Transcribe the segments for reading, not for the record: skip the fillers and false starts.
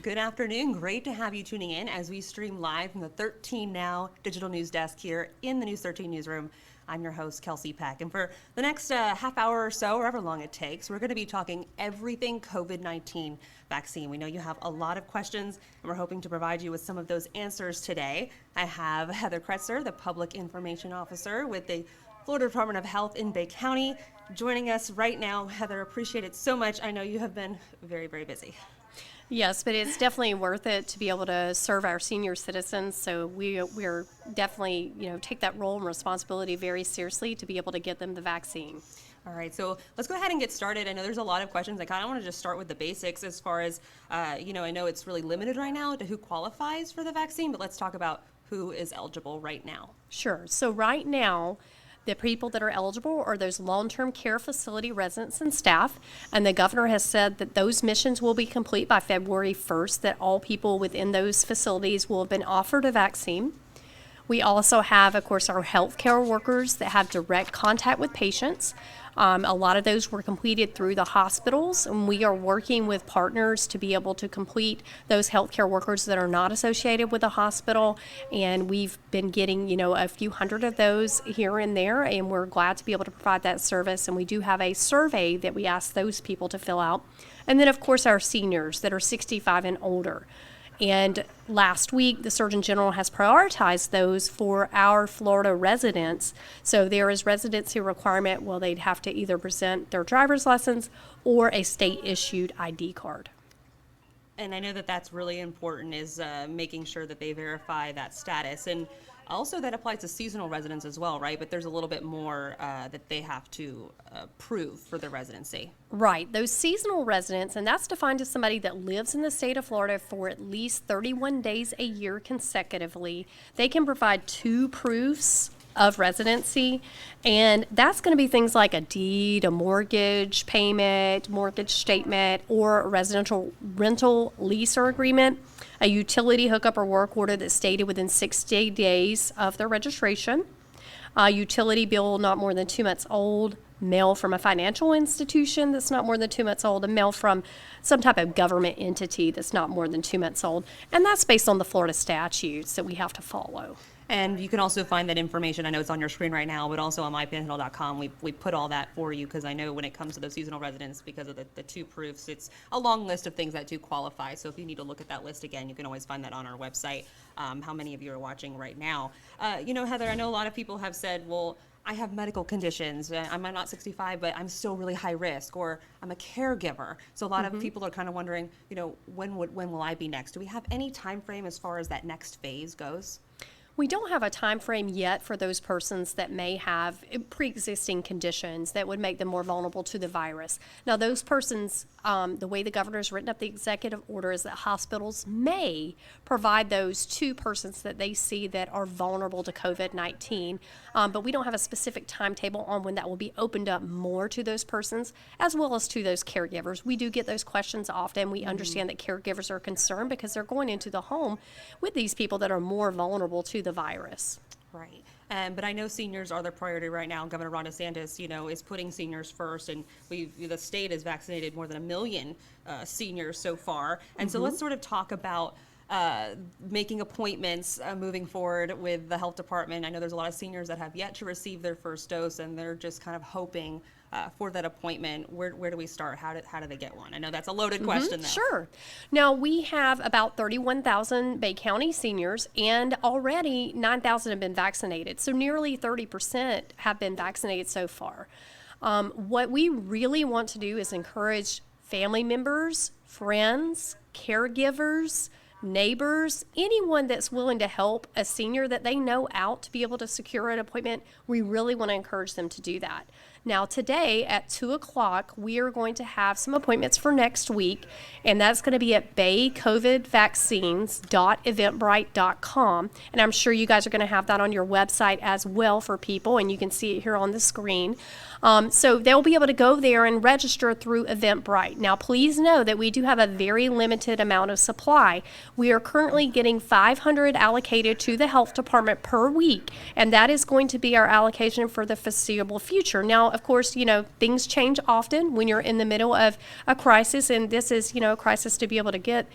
Good afternoon. Great to have you tuning in as we stream live from the 13 Now digital news desk here in the News 13 newsroom. I'm your host, Kelsey Peck. And for the next half hour or so, or however long it takes, we're going to be talking everything COVID-19 vaccine. We know you have a lot of questions, and we're hoping to provide you with some of those answers today. I have Heather Kretzer, the Public Information Officer with the Florida Department of Health in Bay County, joining us right now. Heather, appreciate it so much. I know you have been very, very busy. Yes, but it's definitely worth it to be able to serve our senior citizens. So we're definitely, take that role and responsibility very seriously to be able to get them the vaccine. All right, so let's go ahead and get started. I know there's a lot of questions. I kind of want to just start with the basics as far as, I know it's really limited right now to who qualifies for the vaccine, but let's talk about who is eligible right now. Sure. So right now, the people that are eligible are those long-term care facility residents and staff, and the governor has said that those missions will be complete by February 1st, that all people within those facilities will have been offered a vaccine. We also have, of course, our healthcare workers that have direct contact with patients. A lot of those were completed through the hospitals, and we are working with partners to be able to complete those healthcare workers that are not associated with a hospital. And we've been getting, a few hundred of those here and there, and we're glad to be able to provide that service. And we do have a survey that we ask those people to fill out. And then, of course, our seniors that are 65 and older. And last week, the Surgeon General has prioritized those for our Florida residents. So there is residency requirement. Well, they'd have to either present their driver's license or a state-issued ID card. And I know that that's really important, is making sure that they verify that status. And also that applies to seasonal residents as well, right? But there's a little bit more that they have to prove for their residency. Right. Those seasonal residents, and that's defined as somebody that lives in the state of Florida for at least 31 days a year consecutively. They can provide 2 proofs of residency, and that's going to be things like a deed, a mortgage payment, mortgage statement, or a residential rental lease or agreement, a utility hookup or work order that's stated within 60 days of their registration, a utility bill not more than 2 months old, mail from a financial institution that's not more than 2 months old, and mail from some type of government entity that's not more than 2 months old. And that's based on the Florida statutes that we have to follow. And you can also find that information. I know it's on your screen right now, but also on mypanhandle.com. We put all that for you because I know when it comes to those seasonal residents, because of the 2 proofs, it's a long list of things that do qualify. So if you need to look at that list again, you can always find that on our website. How many of you are watching right now? Heather, I know a lot of people have said, well, I have medical conditions. I'm not 65, but I'm still really high risk, or I'm a caregiver. So a lot of people are kind of wondering, when will I be next? Do we have any time frame as far as that next phase goes? We don't have a time frame yet for those persons that may have pre-existing conditions that would make them more vulnerable to the virus. Now, those persons, the way the governor's written up the executive order is that hospitals may provide those to persons that they see that are vulnerable to COVID-19, but we don't have a specific timetable on when that will be opened up more to those persons as well as to those caregivers. We do get those questions often. We understand that caregivers are concerned because they're going into the home with these people that are more vulnerable to the virus. Right. But I know seniors are the priority right now. Governor Ron DeSantis, is putting seniors first, and the state has vaccinated more than 1 million seniors so far. And so let's sort of talk about making appointments moving forward with the health department. I know there's a lot of seniors that have yet to receive their first dose, and they're just kind of hoping for that appointment. Where do we start? How do they get one? I know that's a loaded question, though. Sure. Now, we have about 31,000 Bay County seniors, and already 9,000 have been vaccinated. So nearly 30% have been vaccinated so far. What we really want to do is encourage family members, friends, caregivers, neighbors, anyone that's willing to help a senior that they know out to be able to secure an appointment. We really want to encourage them to do that. Now, today at 2 o'clock, we are going to have some appointments for next week, and that's going to be at baycovidvaccines.eventbrite.com. And I'm sure you guys are going to have that on your website as well for people, and you can see it here on the screen. So they'll be able to go there and register through Eventbrite. Now, please know that we do have a very limited amount of supply. We are currently getting 500 allocated to the health department per week, and that is going to be our allocation for the foreseeable future. Now, Of course, things change often when you're in the middle of a crisis, and this is, a crisis to be able to get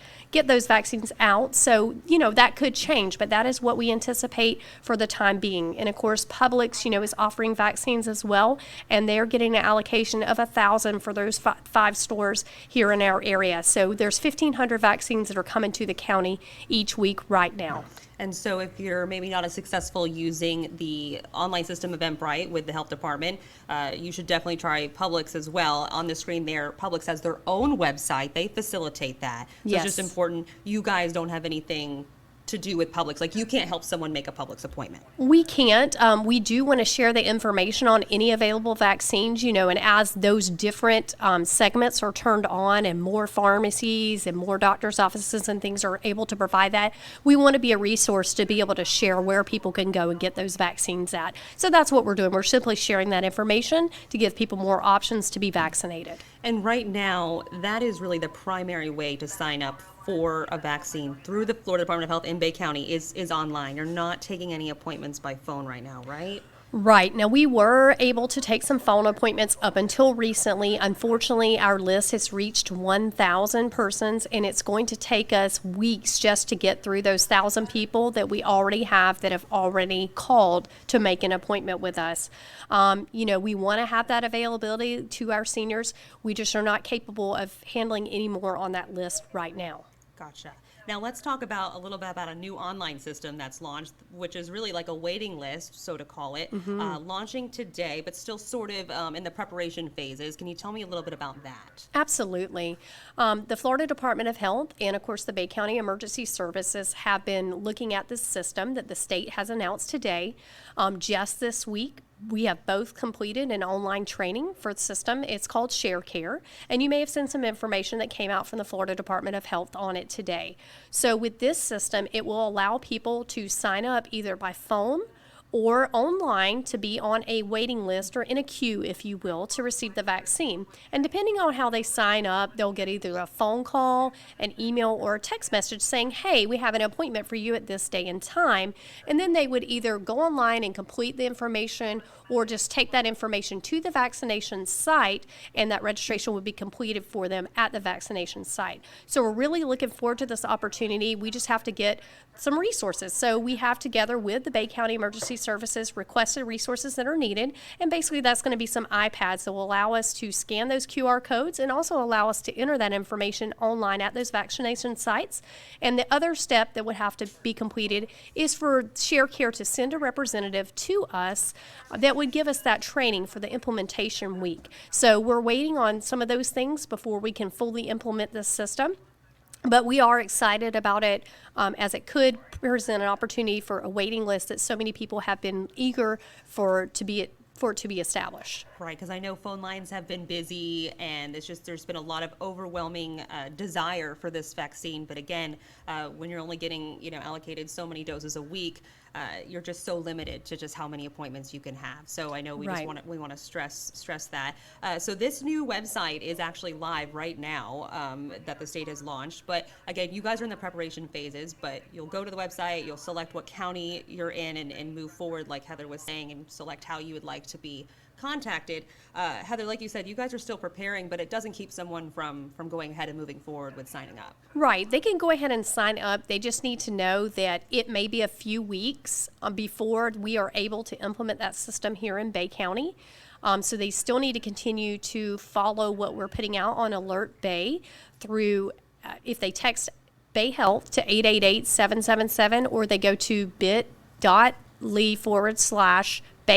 those vaccines out. So, that could change, but that is what we anticipate for the time being. And of course, Publix, is offering vaccines as well, and they're getting an allocation of 1,000 for those five stores here in our area. So there's 1,500 vaccines that are coming to the county each week right now. And so if you're maybe not as successful using the online system of Eventbrite with the health department, you should definitely try Publix as well. On the screen there, Publix has their own website. They facilitate that. So Yes. It's just important. You guys don't have anything to do with Publix. Like, you can't help someone make a Publix appointment. We can't. We do want to share the information on any available vaccines, and as those different segments are turned on and more pharmacies and more doctors' offices and things are able to provide that, we want to be a resource to be able to share where people can go and get those vaccines at. So that's what we're doing. We're simply sharing that information to give people more options to be vaccinated. And right now, that is really the primary way to sign up for a vaccine through the Florida Department of Health in Bay County is online. You're not taking any appointments by phone right now, right? Right. Now, we were able to take some phone appointments up until recently. Unfortunately, our list has reached 1,000 persons, and it's going to take us weeks just to get through those 1,000 people that we already have that have already called to make an appointment with us. We want to have that availability to our seniors. We just are not capable of handling any more on that list right now. Gotcha. Now let's talk about a little bit about a new online system that's launched, which is really like a waiting list, so to call it, launching today, but still sort of in the preparation phases. Can you tell me a little bit about that? Absolutely. The Florida Department of Health and, of course, the Bay County Emergency Services have been looking at this system that the state has announced today. Just this week, we have both completed an online training for the system. It's called ShareCare, and you may have seen some information that came out from the Florida Department of Health on it today. So with this system, it will allow people to sign up either by phone or online to be on a waiting list or in a queue, if you will, to receive the vaccine. And depending on how they sign up, they'll get either a phone call, an email, or a text message saying, hey, we have an appointment for you at this day and time. And then they would either go online and complete the information or just take that information to the vaccination site, and that registration would be completed for them at the vaccination site. So we're really looking forward to this opportunity. We just have to get some resources. So we have, together with the Bay County Emergency Services, requested resources that are needed, and basically that's going to be some iPads that will allow us to scan those QR codes and also allow us to enter that information online at those vaccination sites. And the other step that would have to be completed is for ShareCare to send a representative to us that would give us that training for the implementation week. So we're waiting on some of those things before we can fully implement this system. But we are excited about it, as it could present an opportunity for a waiting list that so many people have been eager for it to be established. Right, because I know phone lines have been busy, and it's just there's been a lot of overwhelming desire for this vaccine. But again, when you're only getting allocated so many doses a week, you're just so limited to just how many appointments you can have. So I know we Right. we want to stress that. So this new website is actually live right now, that the state has launched. But again, you guys are in the preparation phases. But you'll go to the website, you'll select what county you're in, and move forward, like Heather was saying, and select how you would like to be contacted. Heather, like you said, you guys are still preparing, but it doesn't keep someone from going ahead and moving forward with signing up. Right. They can go ahead and sign up. They just need to know that it may be a few weeks before we are able to implement that system here in Bay County. So they still need to continue to follow what we're putting out on Alert Bay through, if they text Bay Health to 888-777, or they go to bit.ly/Bay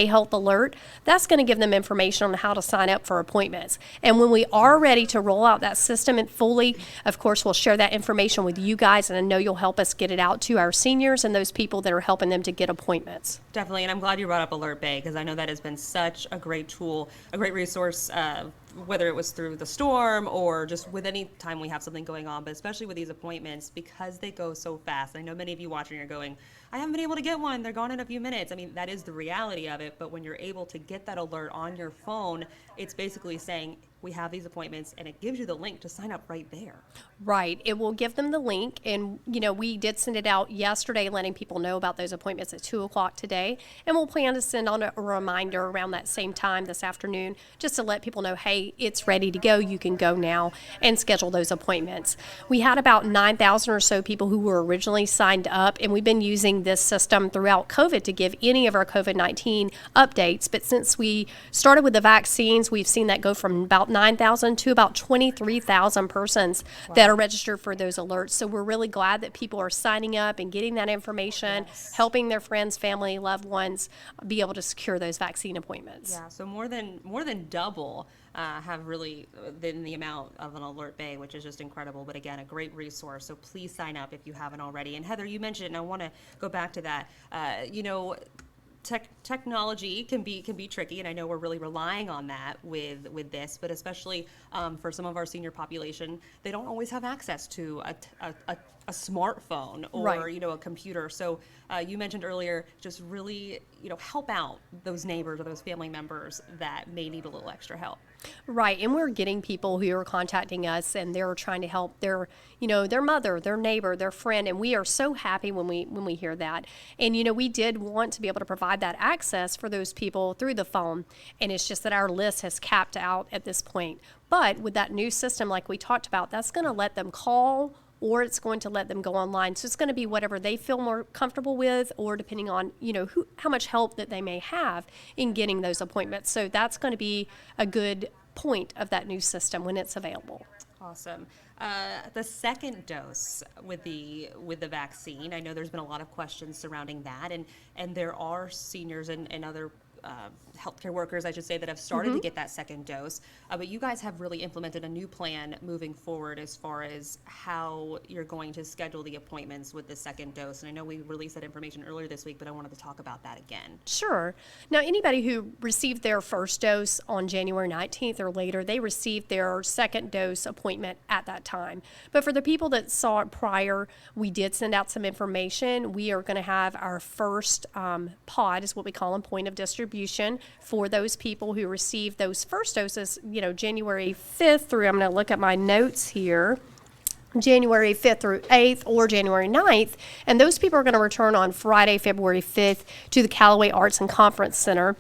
Health Alert, that's going to give them information on how to sign up for appointments. And when we are ready to roll out that system and fully, of course, we'll share that information with you guys, and I know you'll help us get it out to our seniors and those people that are helping them to get appointments. Definitely, and I'm glad you brought up Alert Bay, because I know that has been such a great tool, a great resource, whether it was through the storm or just with any time we have something going on, but especially with these appointments, because they go so fast. I know many of you watching are going, I haven't been able to get one, they're gone in a few minutes. I mean, that is the reality of it, but when you're able to get that alert on your phone, it's basically saying, we have these appointments, and it gives you the link to sign up right there. Right. It will give them the link. And, we did send it out yesterday, letting people know about those appointments at 2:00 today. And we'll plan to send on a reminder around that same time this afternoon, just to let people know, hey, it's ready to go. You can go now and schedule those appointments. We had about 9,000 or so people who were originally signed up, and we've been using this system throughout COVID to give any of our COVID-19 updates. But since we started with the vaccines, we've seen that go from about 9,000 to about 23,000 persons that are registered for those alerts. So we're really glad that people are signing up and getting that information, helping their friends, family, loved ones be able to secure those vaccine appointments. Yeah, so more than double have really been the amount of an alert bay, which is just incredible. But again, a great resource. So please sign up if you haven't already. And Heather, you mentioned, and I want to go back to that. Technology can be tricky, and I know we're really relying on that with this, but especially for some of our senior population, they don't always have access to a smartphone or Right. A computer. So you mentioned earlier, just really help out those neighbors or those family members that may need a little extra help. Right, and we're getting people who are contacting us, and they're trying to help their mother, their neighbor, their friend, and we are so happy when we hear that. And we did want to be able to provide that access for those people through the phone, and it's just that our list has capped out at this point. But with that new system, like we talked about, that's going to let them call, or it's going to let them go online. So it's going to be whatever they feel more comfortable with, or depending on, how much help that they may have in getting those appointments. So that's going to be a good point of that new system when it's available. Awesome. The second dose with the vaccine, I know there's been a lot of questions surrounding that, and there are seniors and other healthcare workers, I should say, that have started to get that second dose. But you guys have really implemented a new plan moving forward as far as how you're going to schedule the appointments with the second dose. And I know we released that information earlier this week, but I wanted to talk about that again. Sure. Now, anybody who received their first dose on January 19th or later, they received their second dose appointment at that time. But for the people that saw it prior, we did send out some information. We are going to have our first pod, is what we call them, point of distribution, for those people who received those first doses, January 5th through, I'm going to look at my notes here, January 5th through 8th or January 9th. And those people are going to return on Friday, February 5th to the Callaway Arts and Conference Center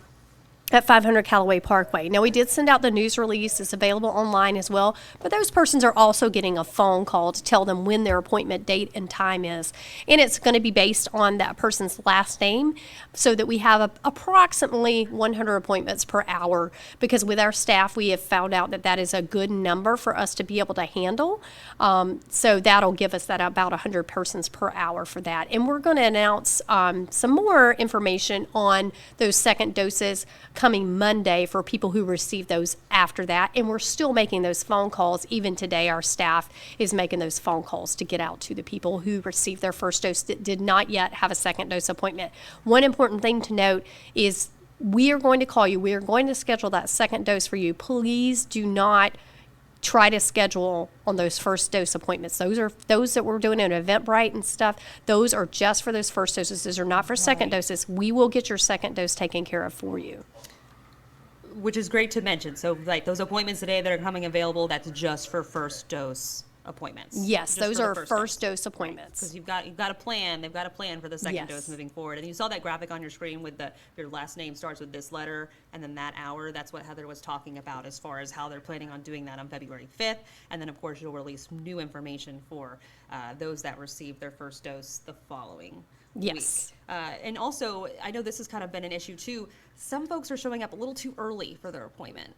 at 500 Callaway Parkway. Now, we did send out the news release. It's available online as well, but those persons are also getting a phone call to tell them when their appointment date and time is. And it's going to be based on that person's last name, so that we have approximately 100 appointments per hour, because with our staff, we have found out that is a good number for us to be able to handle. So that'll give us that about 100 persons per hour for that. And we're going to announce some more information on those second doses coming Monday for people who receive those after that. And we're still making those phone calls. Even today, our staff is making those phone calls to get out to the people who received their first dose that did not yet have a second dose appointment. One important thing to note is we are going to call you. We are going to schedule that second dose for you. Please do not try to schedule on those first dose appointments. Those are those that we're doing in Eventbrite and stuff. Those are just for those first doses. Those are not for second doses. We will get your second dose taken care of for you. Which is great to mention. So, like, those appointments today that are coming available, that's just for first dose appointments. Yes, Just those for the are first dose appointments. Because you've got a plan. They've got a plan for the second Yes. dose moving forward. And you saw that graphic on your screen with your last name starts with this letter and then that hour. That's what Heather was talking about as far as how they're planning on doing that on February 5th. And then, of course, you'll release new information for those that received their first dose the following Yes. week. And also, I know this has kind of been an issue too. Some folks are showing up a little too early for their appointment.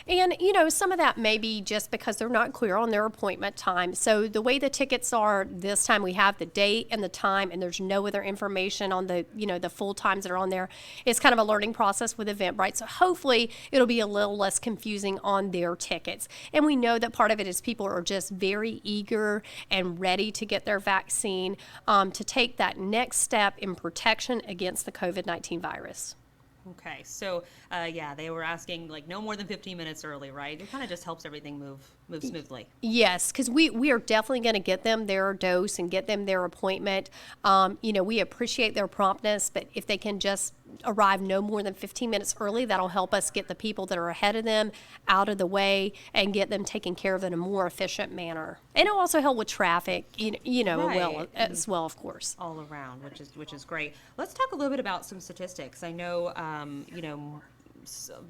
And, some of that may be just because they're not clear on their appointment time. So the way the tickets are this time, we have the date and the time, and there's no other information on the, the full times that are on there. It's kind of a learning process with Eventbrite. So hopefully it'll be a little less confusing on their tickets. And we know that part of it is people are just very eager and ready to get their vaccine, to take that next step in protection against the COVID-19 virus. Okay, so they were asking like no more than 15 minutes early, right? It kind of just helps everything move smoothly. Yes, because we are definitely going to get them their dose and get them their appointment. We appreciate their promptness, but if they can just arrive no more than 15 minutes early. That'll help us get the people that are ahead of them out of the way and get them taken care of in a more efficient manner. And it'll also help with traffic, Right. as well, of course. All around, which is great. Let's talk a little bit about some statistics. I know,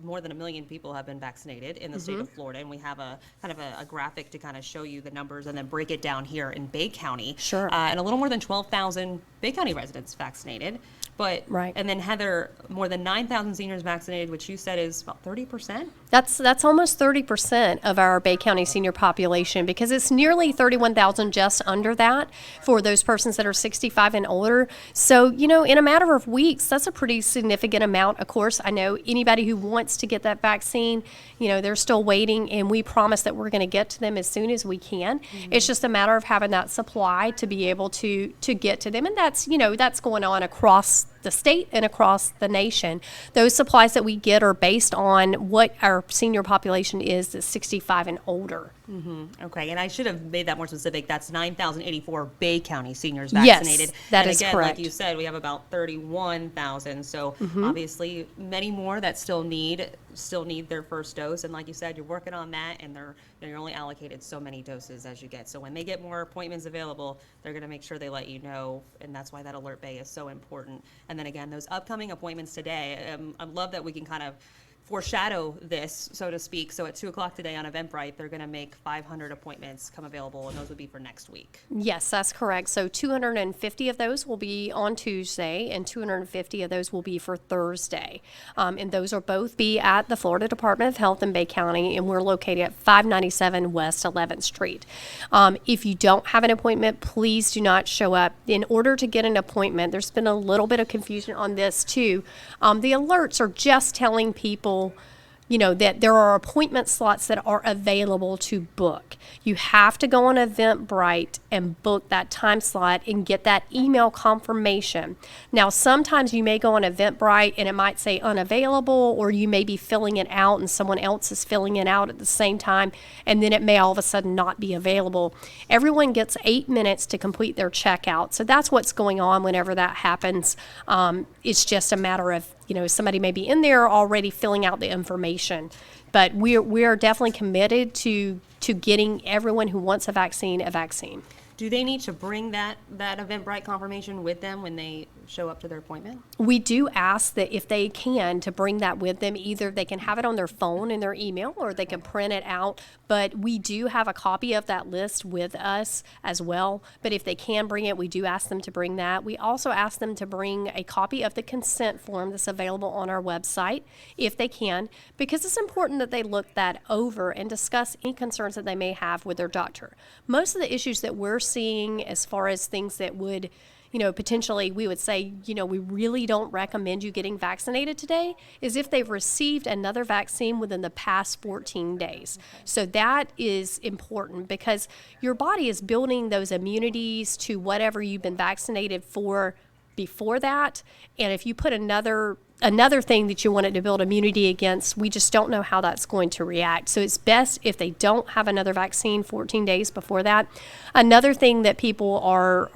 more than 1 million people have been vaccinated in the state of Florida, and we have a kind of a graphic to kind of show you the numbers and then break it down here in Bay County. Sure. And a little more than 12,000 Bay County residents vaccinated. But Right. And then Heather, more than 9,000 seniors vaccinated, which you said is about 30%. That's almost 30% of our Bay County senior population, because it's nearly 31,000 just under that for those persons that are 65 and older. So, in a matter of weeks, that's a pretty significant amount. Of course, I know anybody who wants to get that vaccine, they're still waiting, and we promise that we're going to get to them as soon as we can. It's just a matter of having that supply to be able to get to them. And that's going on across the state and across the nation. Those supplies that we get are based on what our senior population is that's 65 and older. Okay, and I should have made that more specific. That's 9,084 Bay County seniors Yes, vaccinated. that and is again, correct. like you said, we have about 31,000. So obviously, many more that still need their first dose. And like you said, you're working on that, and you're only allocated so many doses as you get. So when they get more appointments available, they're going to make sure they let you know, and that's why that alert bay is so important. And then again, those upcoming appointments today, I love that we can kind of foreshadow this, so to speak. So at 2:00 today on Eventbrite, they're going to make 500 appointments come available, and those would be for next week. Yes, that's correct. So 250 of those will be on Tuesday, and 250 of those will be for Thursday. And those will both be at the Florida Department of Health in Bay County, and we're located at 597 West 11th Street. If you don't have an appointment, please do not show up. In order to get an appointment, there's been a little bit of confusion on this too. The alerts are just telling people that there are appointment slots that are available to book. You have to go on Eventbrite and book that time slot and get that email confirmation. Now, sometimes you may go on Eventbrite and it might say unavailable, or you may be filling it out and someone else is filling it out at the same time, and then it may all of a sudden not be available. Everyone gets 8 minutes to complete their checkout. So that's what's going on whenever that happens. It's just a matter of somebody may be in there already filling out the information. But we are definitely committed to getting everyone who wants a vaccine a vaccine. Do they need to bring that Eventbrite confirmation with them when they show up to their appointment? We do ask that if they can to bring that with them. Either they can have it on their phone in their email, or they can print it out. But we do have a copy of that list with us as well. But if they can bring it, we do ask them to bring that. We also ask them to bring a copy of the consent form that's available on our website, if they can, because it's important that they look that over and discuss any concerns that they may have with their doctor. Most of the issues that we're seeing as far as things that would potentially we would say, we really don't recommend you getting vaccinated today, is if they've received another vaccine within the past 14 days. Okay. So that is important, because your body is building those immunities to whatever you've been vaccinated for before that. And if you put another thing that you wanted to build immunity against, we just don't know how that's going to react. So it's best if they don't have another vaccine 14 days before that. Another thing that people are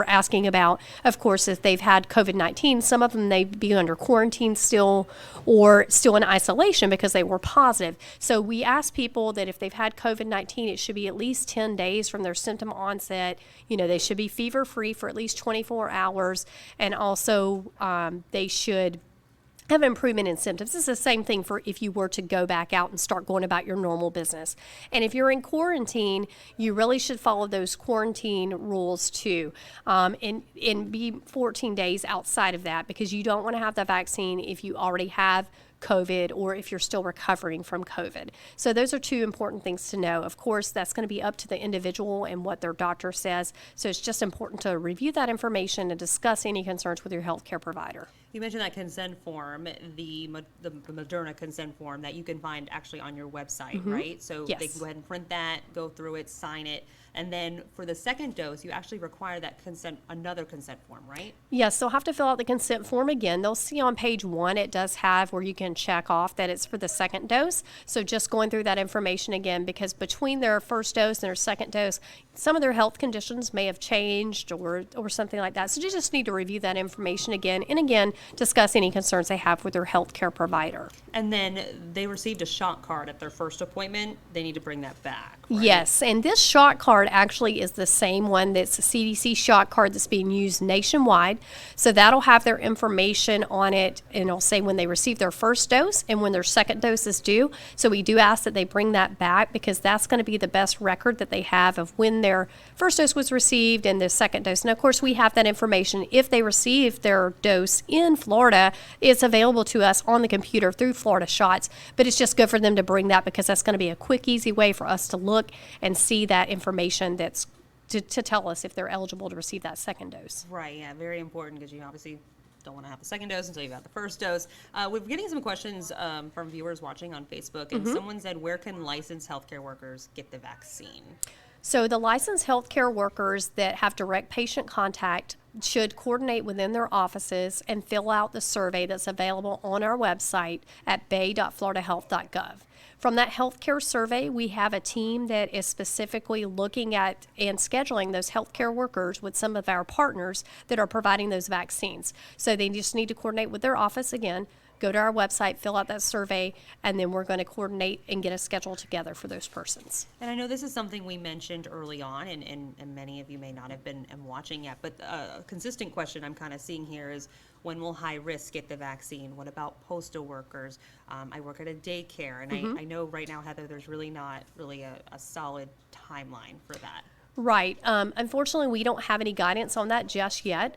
asking about, of course, if they've had COVID-19, some of them may be under quarantine still, or still in isolation because they were positive. So we ask people that if they've had COVID-19, it should be at least 10 days from their symptom onset. They should be fever-free for at least 24 hours, and also they should have improvement in symptoms. It's the same thing for if you were to go back out and start going about your normal business. And if you're in quarantine, you really should follow those quarantine rules too, and be 14 days outside of that, because you don't want to have the vaccine if you already have COVID or if you're still recovering from COVID. So those are two important things to know. Of course, that's going to be up to the individual and what their doctor says. So it's just important to review that information and discuss any concerns with your healthcare provider. You mentioned that consent form, the Moderna consent form that you can find actually on your website, right? So Yes. they can go ahead and print that, go through it, sign it, And then for the second dose, you actually require that another consent form, right? Yes, they'll have to fill out the consent form again. They'll see on page 1, it does have where you can check off that it's for the second dose. So just going through that information again, because between their first dose and their second dose, some of their health conditions may have changed or something like that. So you just need to review that information again, and again, discuss any concerns they have with their healthcare provider. And then they received a shot card at their first appointment. They need to bring that back, right? Yes, and this shot card actually is the same one that's a CDC shot card that's being used nationwide. So that'll have their information on it, and it'll say when they receive their first dose and when their second dose is due. So we do ask that they bring that back, because that's going to be the best record that they have of when their first dose was received and their second dose. And of course, we have that information. If they received their dose in Florida, it's available to us on the computer through Florida Shots, but it's just good for them to bring that, because that's going to be a quick, easy way for us to look and see that information that's to tell us if they're eligible to receive that second dose. Right, yeah, very important, because you obviously don't want to have the second dose until you've had the first dose. We're getting some questions from viewers watching on Facebook, and someone said, where can licensed healthcare workers get the vaccine? So the licensed healthcare workers that have direct patient contact should coordinate within their offices and fill out the survey that's available on our website at bay.floridahealth.gov. From that healthcare survey, we have a team that is specifically looking at and scheduling those healthcare workers with some of our partners that are providing those vaccines. So they just need to coordinate with their office again, go to our website, fill out that survey, and then we're going to coordinate and get a schedule together for those persons. And I know this is something we mentioned early on, and many of you may not have been watching yet, but a consistent question I'm kind of seeing here is, when will high risk get the vaccine? What about postal workers? I work at a daycare, and I know right now, Heather, there's really not a solid timeline for that. Right. Unfortunately, we don't have any guidance on that just yet.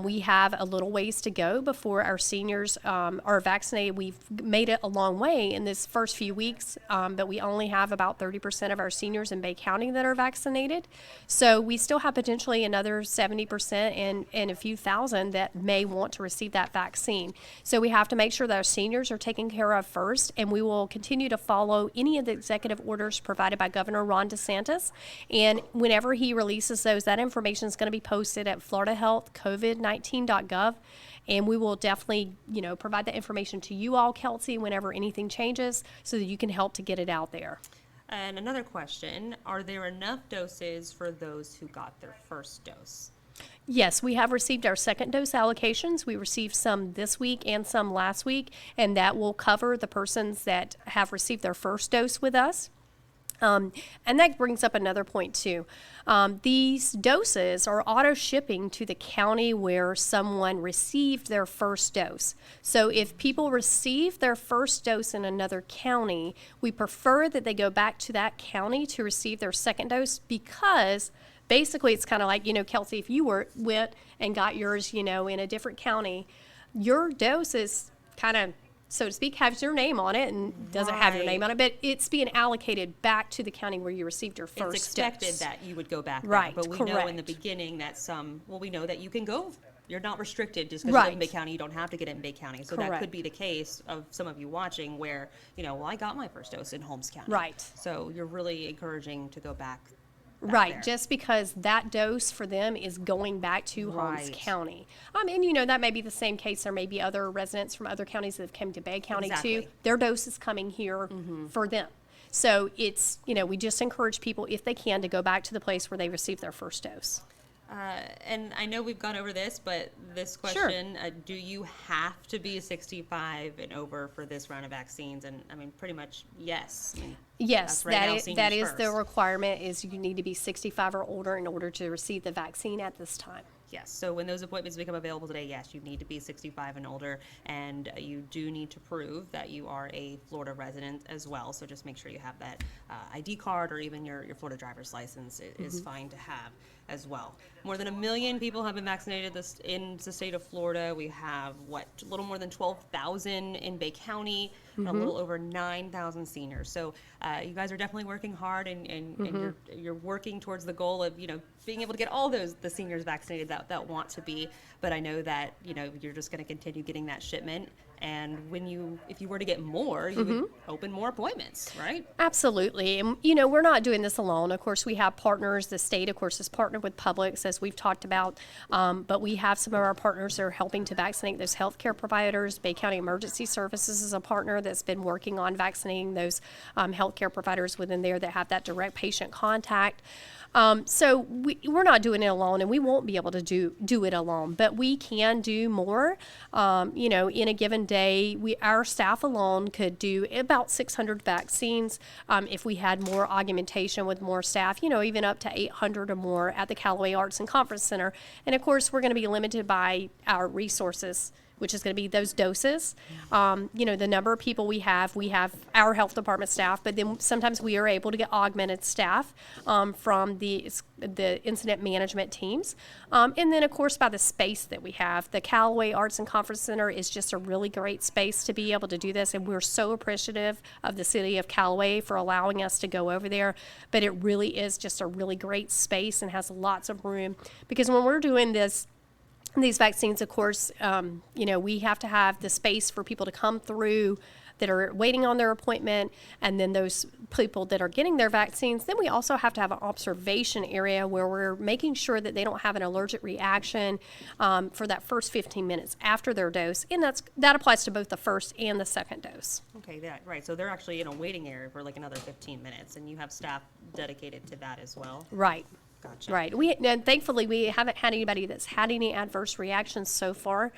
We have a little ways to go before our seniors are vaccinated. We've made it a long way in this first few weeks, but we only have about 30% of our seniors in Bay County that are vaccinated. So we still have potentially another 70% and a few thousand that may want to receive that vaccine. So we have to make sure that our seniors are taken care of first, and we will continue to follow any of the executive orders provided by Governor Ron DeSantis. And whenever he releases those, that information is going to be posted at floridahealthcovid19.gov, and we will definitely, provide that information to you all, Kelsey, whenever anything changes, so that you can help to get it out there. And another question, are there enough doses for those who got their first dose? Yes, we have received our second dose allocations. We received some this week and some last week, and that will cover the persons that have received their first dose with us. And that brings up another point too. These doses are auto shipping to the county where someone received their first dose. So if people receive their first dose in another county, we prefer that they go back to that county to receive their second dose, because basically it's kind of like, Kelsey, if you went and got yours, in a different county, your dose is kind of, so to speak, has your name on it and doesn't have your name on it, but it's being allocated back to the county where you received your first dose. It's expected that you would go back there, right, but we correct. know in the beginning that we know that you can go. You're not restricted just because you live in Bay County. You don't have to get it in Bay County. So that could be the case of some of you watching where, I got my first dose in Holmes County. Right. So you're really encouraging to go back right, there. Just because that dose for them is going back to Holmes County. And that may be the same case. There may be other residents from other counties that have come to Bay County too. Their dose is coming here for them. So it's, we just encourage people, if they can, to go back to the place where they received their first dose. And I know we've gone over this, but this question, do you have to be 65 and over for this round of vaccines? And I mean, pretty much, yes. Yes, that is the requirement, is you need to be 65 or older in order to receive the vaccine at this time. Yes, so when those appointments become available today, yes, you need to be 65 and older, and you do need to prove that you are a Florida resident as well. So just make sure you have that ID card, or even your Florida driver's license is fine to have as well. More than 1 million people have been vaccinated in the state of Florida. We have, a little more than 12,000 in Bay County, and a little over 9,000 seniors. So you guys are definitely working hard, and you're working towards the goal of, being able to get all the seniors vaccinated that want to be. But I know that, you're just going to continue getting that shipment, And if you were to get more, you would open more appointments, right? Absolutely. And, we're not doing this alone. Of course, we have partners. The state, of course, is partnered with Publix, as we've talked about. But we have some of our partners that are helping to vaccinate those healthcare providers. Bay County Emergency Services is a partner that's been working on vaccinating those healthcare providers within there that have that direct patient contact. So we're not doing it alone, and we won't be able to do it alone, but we can do more. In a given day, our staff alone could do about 600 vaccines if we had more augmentation with more staff, even up to 800 or more at the Callaway Arts and Conference Center. And of course, we're going to be limited by our resources, which is going to be those doses. The number of people we have our health department staff, but then sometimes we are able to get augmented staff from the incident management teams. And then, of course, by the space that we have. The Callaway Arts and Conference Center is just a really great space to be able to do this, and we're so appreciative of the city of Callaway for allowing us to go over there. But it really is just a really great space and has lots of room, because when we're doing these vaccines, of course, we have to have the space for people to come through that are waiting on their appointment, and then those people that are getting their vaccines. Then we also have to have an observation area where we're making sure that they don't have an allergic reaction for that first 15 minutes after their dose, and that applies to both the first and the second dose. Okay, right. So they're actually in a waiting area for like another 15 minutes, and you have staff dedicated to that as well? Right. Gotcha. Right. And thankfully, we haven't had anybody that's had any adverse reactions so far.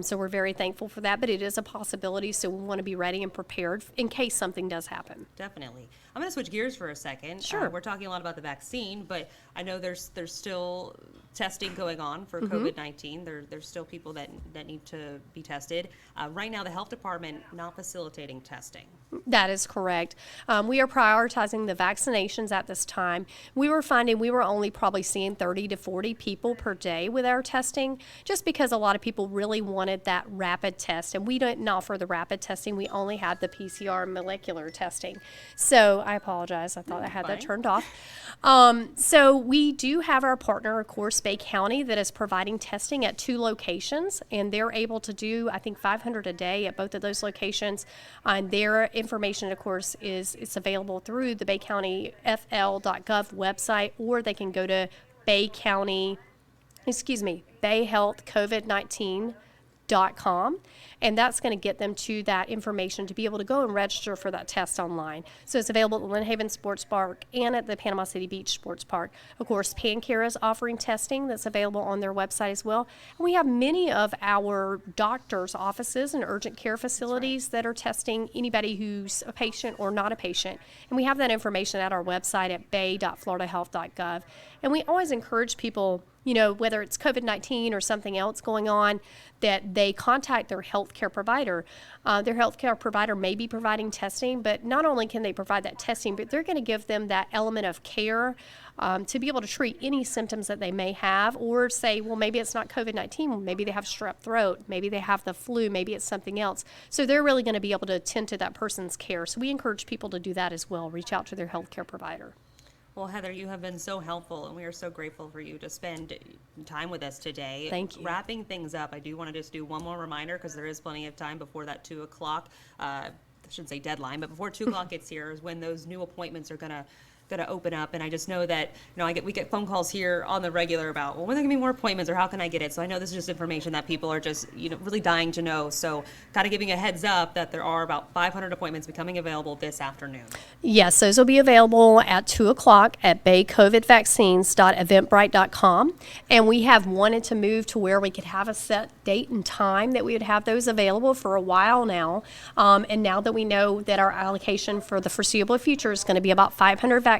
So we're very thankful for that. But it is a possibility, so we want to be ready and prepared in case something does happen. Definitely. I'm going to switch gears for a second. Sure. We're talking a lot about the vaccine, but I know there's still testing going on for COVID-19. There's still people that need to be tested. Right now, the health department not facilitating testing. That is correct. We are prioritizing the vaccinations at this time. We were finding we were only probably seeing 30 to 40 people per day with our testing, just because a lot of people really wanted that rapid test. And we didn't offer the rapid testing. We only had the PCR molecular testing. So I apologize. I thought I had that turned off. So we do have our partner, of course, Bay County, that is providing testing at 2 locations, and they're able to do, I think, 500 a day at both of those locations. And their information, of course, it's available through the baycountyfl.gov website, or they can go to bayhealthcovid19.com, and that's going to get them to that information to be able to go and register for that test online. So it's available at the Lynn Haven Sports Park and at the Panama City Beach Sports Park. Of course, PanCare is offering testing that's available on their website as well. And we have many of our doctors' offices and urgent care facilities that are testing anybody who's a patient or not a patient. And we have that information at our website at bay.floridahealth.gov. And we always encourage people, whether it's COVID-19 or something else going on, that they contact their healthcare provider. Their healthcare provider may be providing testing, but not only can they provide that testing, but they're going to give them that element of care to be able to treat any symptoms that they may have, or say, well, maybe it's not COVID-19, maybe they have strep throat, maybe they have the flu, maybe it's something else. So they're really going to be able to attend to that person's care. So we encourage people to do that as well, reach out to their healthcare provider. Well, Heather, you have been so helpful, and we are so grateful for you to spend time with us today. Thank you. Wrapping things up, I do want to just do one more reminder, because there is plenty of time before that 2 o'clock, I shouldn't say deadline, but before 2 o'clock gets here is when those new appointments are going to open up. And I just know that we get phone calls here on the regular about, well, when are there gonna be more appointments, or how can I get it? So I know this is just information that people are just really dying to know. So kind of giving a heads up that there are about 500 appointments becoming available this afternoon. Yes, those will be available at 2 o'clock at baycovidvaccines.eventbrite.com. And we have wanted to move to where we could have a set date and time that we would have those available for a while now. And now that we know that our allocation for the foreseeable future is going to be about 500 vaccines,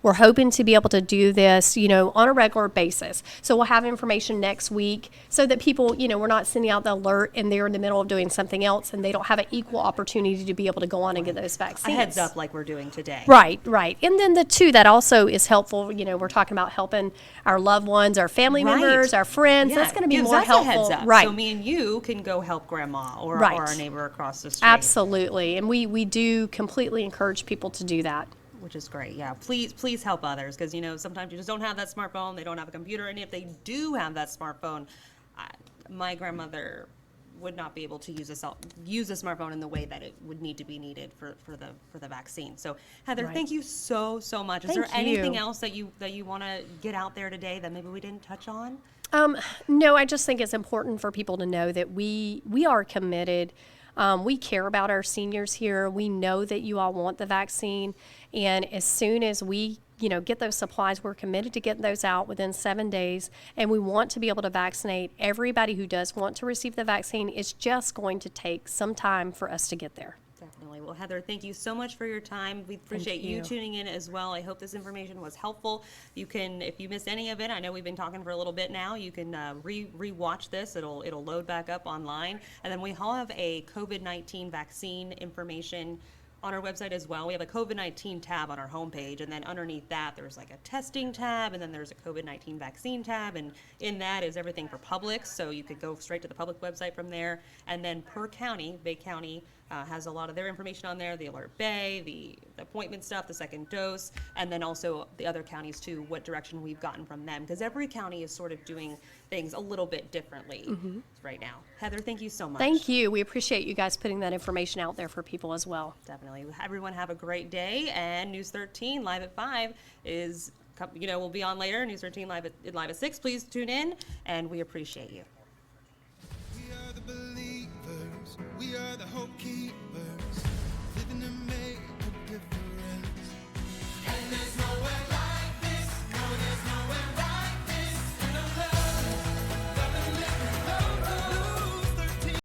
we're hoping to be able to do this, on a regular basis. So we'll have information next week so that people, we're not sending out the alert and they're in the middle of doing something else and they don't have an equal opportunity to be able to go on and get those vaccines. A heads up like we're doing today. Right. And then the 2 that also is helpful, we're talking about helping our loved ones, our family members, our friends. Yeah, that's going to be gives more us helpful. A heads up. Right. So me and you can go help grandma or our neighbor across the street. Absolutely. And we do completely encourage people to do that. Which is great. Yeah, please help others, because sometimes you just don't have that smartphone, they don't have a computer, and if they do have that smartphone, my grandmother would not be able to use a smartphone in the way that it would need to be needed for the vaccine. So Heather, Right. thank you so much. Is Thank there anything you. else that you want to get out there today that maybe we didn't touch on? No, I just think it's important for people to know that we are committed. We care about our seniors here. We know that you all want the vaccine, and as soon as we get those supplies, we're committed to getting those out within 7 days, and we want to be able to vaccinate everybody who does want to receive the vaccine. It's just going to take some time for us to get there. Definitely. Well, Heather, thank you so much for your time. We appreciate you you. tuning in as well. I hope this information was helpful. You can, if you missed any of it, I know we've been talking for a little bit now, you can re-watch this. It'll load back up online. And then we all have a COVID-19 vaccine information on our website as well. We have a COVID-19 tab on our homepage, and then underneath that there's like a testing tab, and then there's a COVID-19 vaccine tab, and in that is everything for Publix, so you could go straight to the public website from there. And then per county, Bay County has a lot of their information on there, the Alert Bay, the appointment stuff, the second dose, and then also the other counties too, what direction we've gotten from them, because every county is sort of doing things a little bit differently right now. Heather, thank you so much. Thank you. We appreciate you guys putting that information out there for people as well. Definitely. Everyone have a great day, and News 13 live at 5 is, will be on later. News 13 live at 6. Please tune in, and we appreciate you. We are the believers, we are the hope keepers.